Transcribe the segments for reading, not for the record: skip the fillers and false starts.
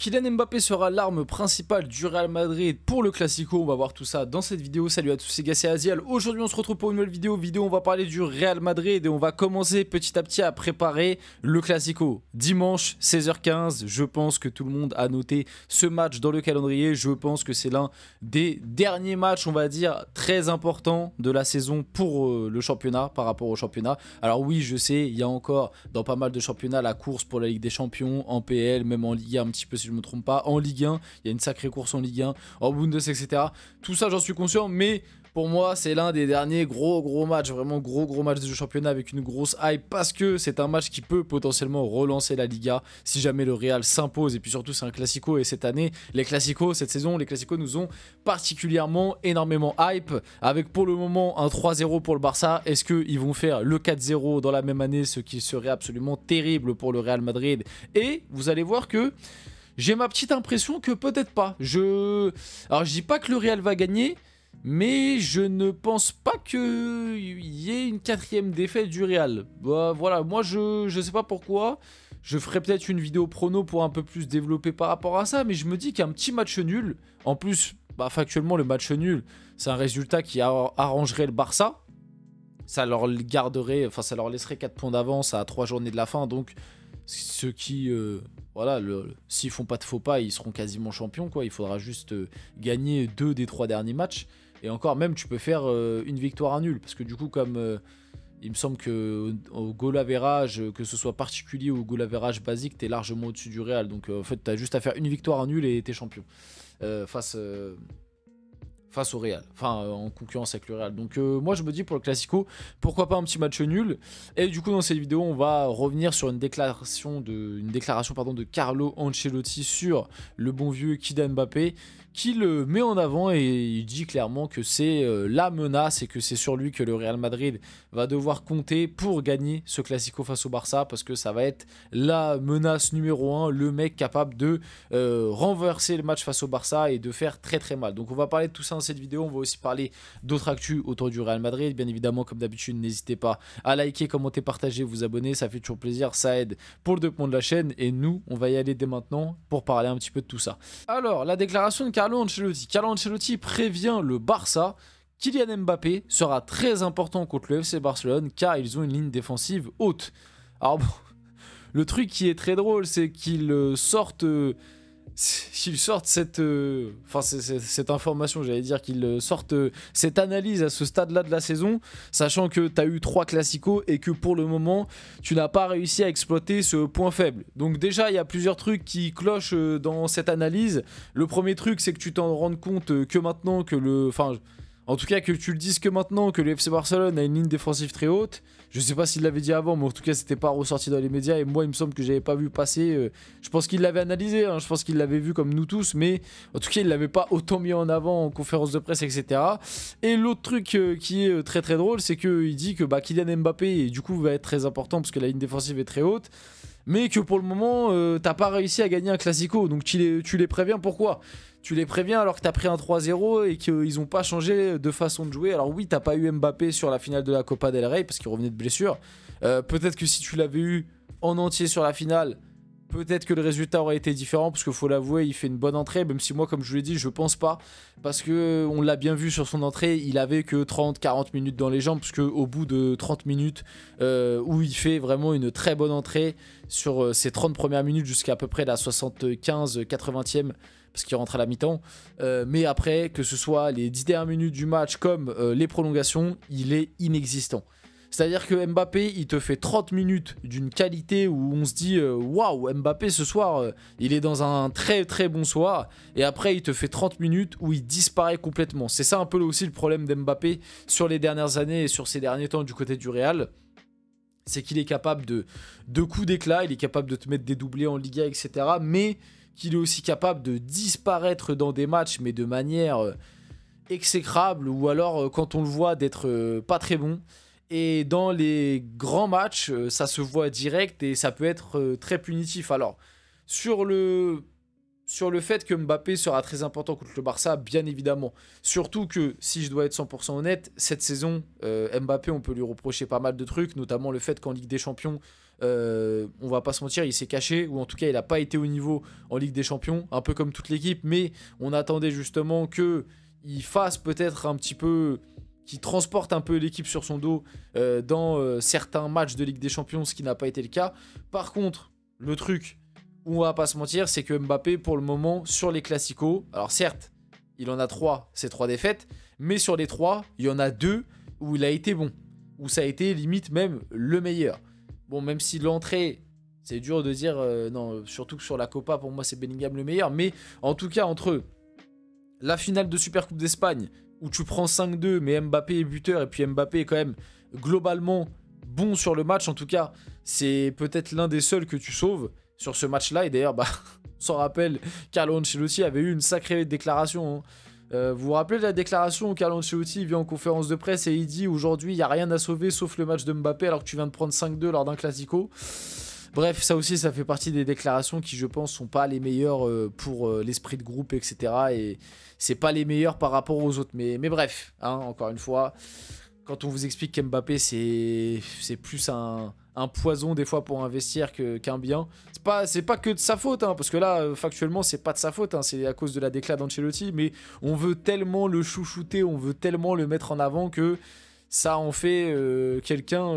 Kylian Mbappé sera l'arme principale du Real Madrid pour le Classico. On va voir tout ça dans cette vidéo. Salut à tous, c'est Gars, c'est Aziel. Aujourd'hui on se retrouve pour une nouvelle vidéo. On va parler du Real Madrid et on va commencer petit à petit à préparer le Classico. Dimanche 16h15, je pense que tout le monde a noté ce match dans le calendrier. Je pense que c'est l'un des derniers matchs, on va dire, très importants de la saison pour le championnat, par rapport au championnat. Alors oui, je sais, il y a encore dans pas mal de championnats la course pour la Ligue des Champions, en PL, même en Ligue 1 un petit peu si je ne me trompe pas, en Ligue 1, il y a une sacrée course en Ligue 1, en Bundes, etc. Tout ça j'en suis conscient, mais pour moi c'est l'un des derniers gros matchs, vraiment gros match du championnat avec une grosse hype, parce que c'est un match qui peut potentiellement relancer la Liga si jamais le Real s'impose, et puis surtout c'est un Classico, et cette année, les Classicos, cette saison, les Classicos nous ont particulièrement énormément hype, avec pour le moment un 3-0 pour le Barça. Est-ce qu'ils vont faire le 4-0 dans la même année, ce qui serait absolument terrible pour le Real Madrid? Et vous allez voir que j'ai ma petite impression que peut-être pas. Alors je dis pas que le Real va gagner, mais je ne pense pas qu'il y ait une quatrième défaite du Real. Bah, voilà, moi je sais pas pourquoi. Je ferai peut-être une vidéo prono pour un peu plus développer par rapport à ça, mais je me dis qu'un petit match nul, en plus, bah, factuellement le match nul, c'est un résultat qui arrangerait le Barça. Ça leur garderait, enfin ça leur laisserait 4 points d'avance à 3 journées de la fin, donc ceux qui, voilà, s'ils font pas de faux pas, ils seront quasiment champions, quoi. Il faudra juste gagner 2 des 3 derniers matchs. Et encore, même, tu peux faire une victoire à nul. Parce que du coup, comme il me semble que au goal average, que ce soit particulier ou goal average basique, t'es largement au-dessus du Real. Donc en fait, t'as juste à faire une victoire à nul et t'es champion. Face au Real, enfin en concurrence avec le Real. Donc moi je me dis pour le Classico, pourquoi pas un petit match nul. Et du coup dans cette vidéo on va revenir sur une déclaration de Carlo Ancelotti sur le bon vieux Kylian Mbappé, qui le met en avant et il dit clairement que c'est la menace et que c'est sur lui que le Real Madrid va devoir compter pour gagner ce Classico face au Barça, parce que ça va être la menace numéro 1, le mec capable de renverser le match face au Barça et de faire très mal. Donc on va parler de tout ça dans cette vidéo. On va aussi parler d'autres actus autour du Real Madrid. Bien évidemment, comme d'habitude, n'hésitez pas à liker, commenter, partager, vous abonner, ça fait toujours plaisir, ça aide pour le développement de la chaîne. Et nous, on va y aller dès maintenant pour parler un petit peu de tout ça. Alors, la déclaration de Carlo Ancelotti. Carlo Ancelotti prévient le Barça: Kylian Mbappé sera très important contre le FC Barcelone car ils ont une ligne défensive haute. Alors bon, le truc qui est très drôle, c'est qu'ils sortent cette information, j'allais dire qu'ils sortent cette analyse à ce stade-là de la saison, sachant que tu as eu 3 classicos et que pour le moment, tu n'as pas réussi à exploiter ce point faible. Donc déjà, il y a plusieurs trucs qui clochent dans cette analyse. Le premier truc, c'est que tu t'en rendes compte que maintenant que en tout cas que tu le dises que maintenant que le FC Barcelone a une ligne défensive très haute. Je sais pas s'il l'avait dit avant, mais en tout cas c'était pas ressorti dans les médias, et moi il me semble que j'avais pas vu passer. Je pense qu'il l'avait analysé, hein, je pense qu'il l'avait vu comme nous tous, mais en tout cas il l'avait pas autant mis en avant en conférence de presse, etc. Et l'autre truc qui est très drôle, c'est qu'il dit que Kylian Mbappé du coup va être très important parce que la ligne défensive est très haute, mais que pour le moment t'as pas réussi à gagner un Classico. Donc tu les préviens. Pourquoi tu les préviens alors que t'as pris un 3-0 et qu'ils ont pas changé de façon de jouer? Alors oui, t'as pas eu Mbappé sur la finale de la Copa del Rey parce qu'il revenait de blessure. Peut-être que si tu l'avais eu en entier sur la finale, peut-être que le résultat aurait été différent, parce qu'il faut l'avouer, il fait une bonne entrée, même si moi, comme je vous l'ai dit, je pense pas, parce que on l'a bien vu sur son entrée, il avait que 30-40 minutes dans les jambes, parce qu'au bout de 30 minutes, où il fait vraiment une très bonne entrée sur ses 30 premières minutes jusqu'à peu près la 75-80e, parce qu'il rentre à la mi-temps, mais après, que ce soit les 10 dernières minutes du match comme les prolongations, il est inexistant. C'est-à-dire que Mbappé, il te fait 30 minutes d'une qualité où on se dit waouh, Mbappé ce soir, il est dans un très bon soir. Et après, il te fait 30 minutes où il disparaît complètement. C'est ça un peu aussi le problème d'Mbappé sur les dernières années et sur ces derniers temps du côté du Real. C'est qu'il est capable de coups d'éclat, il est capable de te mettre des doublés en Liga, etc. Mais qu'il est aussi capable de disparaître dans des matchs, mais de manière exécrable, ou alors quand on le voit d'être pas très bon. Et dans les grands matchs, ça se voit direct et ça peut être très punitif. Alors, sur le fait que Mbappé sera très important contre le Barça, bien évidemment. Surtout que, si je dois être 100% honnête, cette saison, Mbappé, on peut lui reprocher pas mal de trucs, notamment le fait qu'en Ligue des Champions, On va pas se mentir, il s'est caché, ou en tout cas il n'a pas été au niveau en Ligue des Champions, un peu comme toute l'équipe, mais on attendait justement qu'il fasse peut-être un petit peu, qu'il transporte un peu l'équipe sur son dos dans certains matchs de Ligue des Champions, ce qui n'a pas été le cas. Par contre, le truc où on va pas se mentir, c'est que Mbappé pour le moment sur les classicos, alors certes, il en a 3, c'est 3 défaites, mais sur les 3, il y en a 2 où il a été bon, où ça a été limite même le meilleur. Bon, même si l'entrée, c'est dur de dire, non, surtout que sur la Copa, pour moi, c'est Bellingham le meilleur. Mais en tout cas, entre la finale de Supercoupe d'Espagne, où tu prends 5-2, mais Mbappé est buteur, et puis Mbappé est quand même globalement bon sur le match. En tout cas, c'est peut-être l'un des seuls que tu sauves sur ce match-là. Et d'ailleurs, bah, on s'en rappelle, Carlo Ancelotti avait eu une sacrée déclaration, hein. Vous vous rappelez de la déclaration où Carlo Ancelotti vient en conférence de presse et il dit aujourd'hui il n'y a rien à sauver sauf le match de Mbappé alors que tu viens de prendre 5-2 lors d'un classico. Bref, ça aussi ça fait partie des déclarations qui je pense sont pas les meilleures pour l'esprit de groupe, etc. Et c'est pas les meilleures par rapport aux autres. Mais bref, hein, encore une fois, quand on vous explique qu'Mbappé c'est plus un poison des fois pour investir qu'un bien. C'est pas que de sa faute, hein, parce que là, factuellement, c'est pas de sa faute, hein, c'est à cause de la déclat d'Ancelotti, mais on veut tellement le chouchouter, on veut tellement le mettre en avant que ça en fait quelqu'un,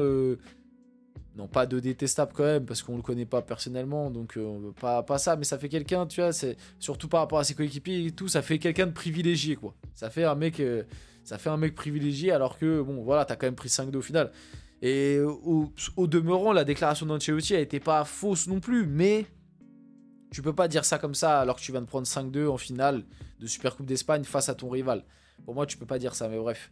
non pas de détestable quand même, parce qu'on le connaît pas personnellement, donc pas ça, mais ça fait quelqu'un, tu vois, c'est surtout par rapport à ses coéquipiers et tout, ça fait quelqu'un de privilégié, quoi. Ça fait un mec privilégié, alors que, bon, voilà, t'as quand même pris 5-2 au final. Et au demeurant, la déclaration d'Ancelotti a été pas fausse non plus, mais tu peux pas dire ça comme ça alors que tu viens de prendre 5-2 en finale de Supercoupe d'Espagne face à ton rival. Pour moi, tu peux pas dire ça, mais bref.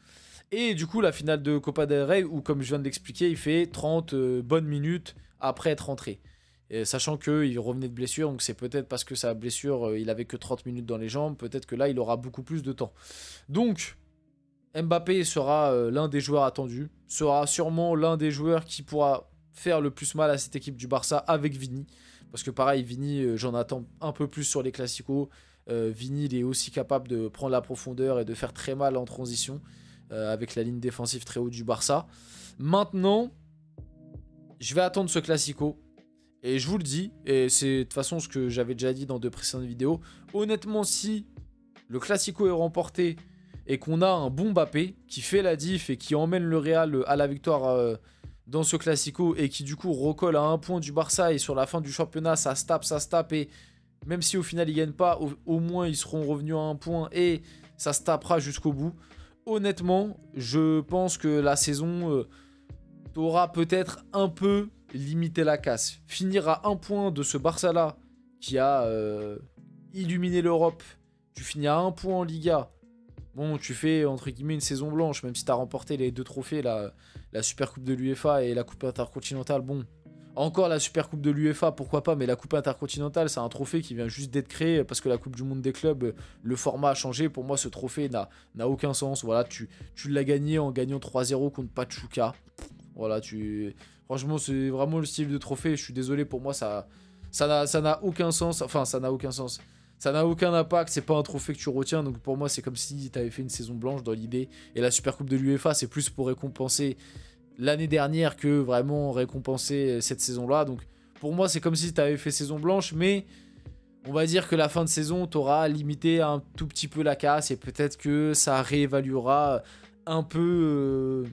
Et du coup, la finale de Copa del Rey, où comme je viens de l'expliquer, il fait 30 bonnes minutes après être rentré. Et sachant qu'il revenait de blessure, donc c'est peut-être parce que sa blessure, il avait que 30 minutes dans les jambes, peut-être que là, il aura beaucoup plus de temps. Donc, Mbappé sera l'un des joueurs attendus, sera sûrement l'un des joueurs qui pourra faire le plus mal à cette équipe du Barça avec Vini. Parce que pareil, Vini, j'en attends un peu plus sur les classicos. Vini, il est aussi capable de prendre la profondeur et de faire très mal en transition avec la ligne défensive très haute du Barça. Maintenant, je vais attendre ce classico. Et je vous le dis, et c'est de toute façon ce que j'avais déjà dit dans de précédentes vidéos, honnêtement, si le classico est remporté et qu'on a un bon Mbappé qui fait la diff et qui emmène le Real à la victoire dans ce classico et qui du coup recolle à 1 point du Barça et sur la fin du championnat ça se tape et même si au final ils gagnent pas, au moins ils seront revenus à 1 point et ça se tapera jusqu'au bout. Honnêtement, je pense que la saison t'aura peut-être un peu limité la casse. Finir à 1 point de ce Barça là qui a illuminé l'Europe, tu finis à 1 point en Liga. Bon, tu fais entre guillemets une saison blanche, même si tu as remporté les 2 trophées, la Supercoupe de l'UEFA et la Coupe intercontinentale. Bon, encore la Supercoupe de l'UEFA, pourquoi pas, mais la Coupe intercontinentale, c'est un trophée qui vient juste d'être créé parce que la Coupe du Monde des clubs, le format a changé. Pour moi, ce trophée n'a aucun sens. Voilà, tu l'as gagné en gagnant 3-0 contre Pachuca. Voilà, franchement, c'est vraiment le style de trophée. Je suis désolé, pour moi, ça n'a aucun sens. Enfin, ça n'a aucun sens. Ça n'a aucun impact, c'est pas un trophée que tu retiens, donc pour moi c'est comme si tu avais fait une saison blanche dans l'idée. Et la Supercoupe de l'UEFA c'est plus pour récompenser l'année dernière que vraiment récompenser cette saison-là. Donc pour moi c'est comme si tu avais fait saison blanche, mais on va dire que la fin de saison t'auras limité un tout petit peu la casse et peut-être que ça réévaluera un peu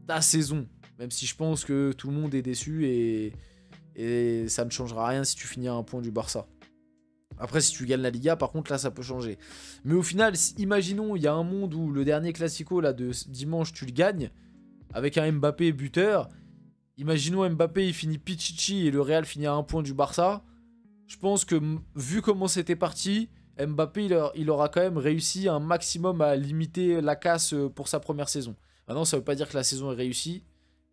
ta saison. Même si je pense que tout le monde est déçu et ça ne changera rien si tu finis à 1 point du Barça. Après, si tu gagnes la Liga, par contre, là, ça peut changer. Mais au final, imaginons, il y a un monde où le dernier Classico là, de dimanche, tu le gagnes, avec un Mbappé buteur. Imaginons Mbappé, il finit Pichichi et le Real finit à 1 point du Barça. Je pense que, vu comment c'était parti, Mbappé, il aura quand même réussi un maximum à limiter la casse pour sa première saison. Maintenant, ça ne veut pas dire que la saison est réussie,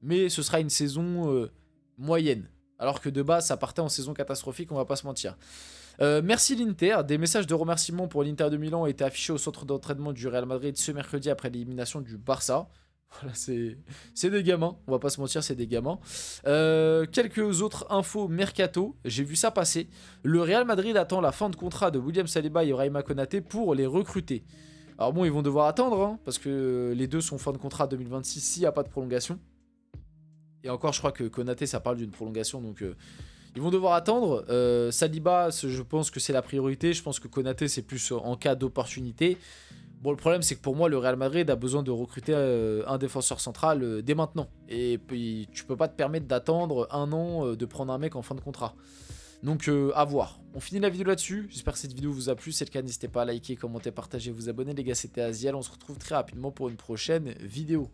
mais ce sera une saison moyenne. Alors que de base, ça partait en saison catastrophique, on va pas se mentir. Merci l'Inter, des messages de remerciement pour l'Inter de Milan ont été affichés au centre d'entraînement du Real Madrid ce mercredi après l'élimination du Barça. Voilà, c'est des gamins, on va pas se mentir, c'est des gamins. Quelques autres infos mercato, j'ai vu ça passer. Le Real Madrid attend la fin de contrat de William Saliba et Raima Konaté pour les recruter. Alors bon, ils vont devoir attendre, hein, parce que les deux sont fin de contrat 2026 s'il n'y a pas de prolongation. Et encore, je crois que Konaté, ça parle d'une prolongation, donc ils vont devoir attendre. Saliba, je pense que c'est la priorité. Je pense que Konaté, c'est plus en cas d'opportunité. Bon, le problème, c'est que pour moi, le Real Madrid a besoin de recruter un défenseur central dès maintenant. Et puis, tu peux pas te permettre d'attendre un an de prendre un mec en fin de contrat. Donc, à voir. On finit la vidéo là-dessus. J'espère que cette vidéo vous a plu. Si c'est le cas, n'hésitez pas à liker, commenter, partager, vous abonner. Les gars, c'était Aziel. On se retrouve très rapidement pour une prochaine vidéo.